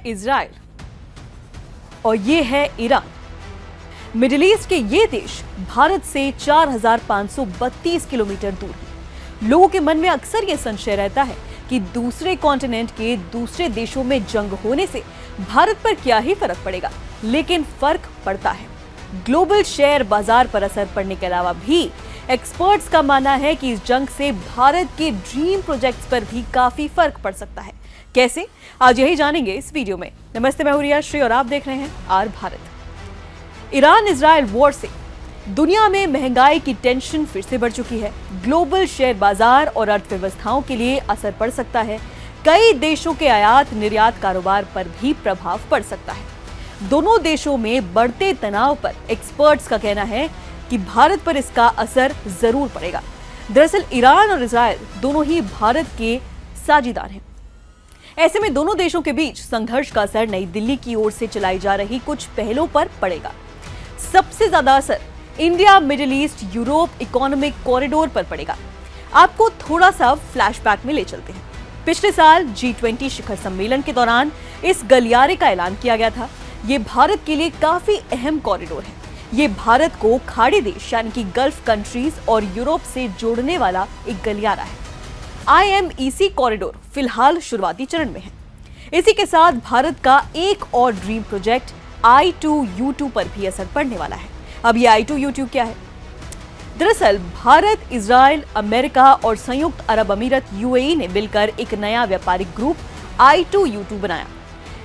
Israel और ये है ईरान। मिडिल ईस्ट के ये देश भारत से 4,532 किलोमीटर दूर है। लोगों के मन में अक्सर ये संशय रहता है कि दूसरे कॉन्टिनेंट के दूसरे देशों में जंग होने से भारत पर क्या ही फर्क पड़ेगा, लेकिन फर्क पड़ता है। ग्लोबल शेयर बाजार पर असर पड़ने के अलावा भी एक्सपर्ट्स का मानना है कि इस जंग से भारत के ड्रीम प्रोजेक्ट्स पर भी काफी फर्क पड़ सकता है। कैसे, आज यही जानेंगे इस वीडियो में। नमस्ते, मैं हूं रिया श्री और आप देख रहे हैं R Bharat. Iran Israel war से दुनिया में महंगाई की टेंशन फिर से बढ़ चुकी है। ग्लोबल शेयर बाजार और अर्थव्यवस्थाओं के लिए असर पड़ सकता है। कई देशों के आयात निर्यात कारोबार पर भी प्रभाव पड़ सकता है। दोनों देशों में बढ़ते तनाव पर एक्सपर्ट्स का कहना है कि भारत पर इसका असर जरूर पड़ेगा। दरअसल ईरान और इजराइल दोनों ही भारत के साझेदार हैं। ऐसे में दोनों देशों के बीच संघर्ष का असर नई दिल्ली की ओर से चलाई जा रही कुछ पहलों पर पड़ेगा। सबसे ज्यादा असर India middle east Europe economic corridor पर पड़ेगा। आपको थोड़ा सा फ्लैशबैक में ले चलते हैं। पिछले साल G20 शिखर सम्मेलन के दौरान इस गलियारे का ऐलान किया गया था। ये भारत के लिए काफी अहम कॉरिडोर है। ये भारत को खाड़ी देश यानी कि गल्फ कंट्रीज और यूरोप से जोड़ने वाला एक गलियारा है। IMEC कॉरिडोर फिलहाल शुरुआती चरण में है। इसी के साथ भारत का एक और ड्रीम प्रोजेक्ट I2U2 पर भी असर पड़ने वाला है। अब ये I2U2 क्या है? दरअसल भारत, इजराइल, अमेरिका और संयुक्त अरब अमीरत UAE ने मिलकर एक नया व्यापारिक ग्रुप I2U2 बनाया।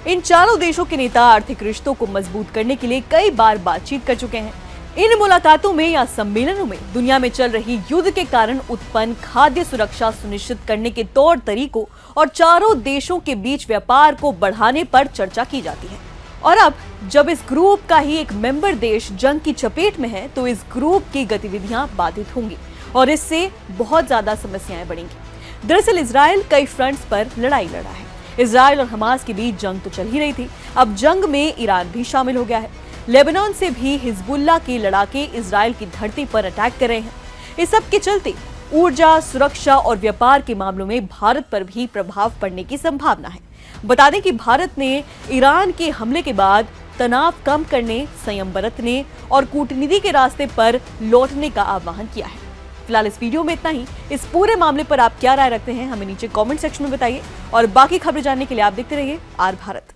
इन चारों देशों के नेता आर्थिक रिश्तों को मजबूत करने के लिए कई बार बातचीत कर चुके हैं। इन मुलाकातों में या सम्मेलनों में दुनिया में चल रही युद्ध के कारण उत्पन्न खाद्य सुरक्षा सुनिश्चित करने के तौर तरीकों और चारों देशों के बीच व्यापार को बढ़ाने पर चर्चा की जाती है। और अब जब इस ग्रुप का ही एक मेंबर देश जंग की चपेट में है, तो इस ग्रुप की गतिविधियां बाधित होंगी और इससे बहुत ज्यादा समस्याएं बढ़ेंगी। दरअसल इजराइल कई फ्रंट्स पर लड़ाई लड़ा है। इजराइल और हमास के बीच जंग तो चल ही रही थी, अब जंग में ईरान भी शामिल हो गया है। लेबनान से भी हिजबुल्लाह के लड़ाके इजराइल की धरती पर अटैक कर रहे हैं। इस सब के चलते ऊर्जा, सुरक्षा और व्यापार के मामलों में भारत पर भी प्रभाव पड़ने की संभावना है। बता दें कि भारत ने ईरान के हमले के बाद तनाव कम करने, संयम बरतने और कूटनीति के रास्ते पर लौटने का आह्वान किया है। फिलहाल इस वीडियो में इतना ही। इस पूरे मामले पर आप क्या राय रखते हैं, हमें नीचे कमेंट सेक्शन में बताइए और बाकी खबरें जानने के लिए आप देखते रहिए आर भारत।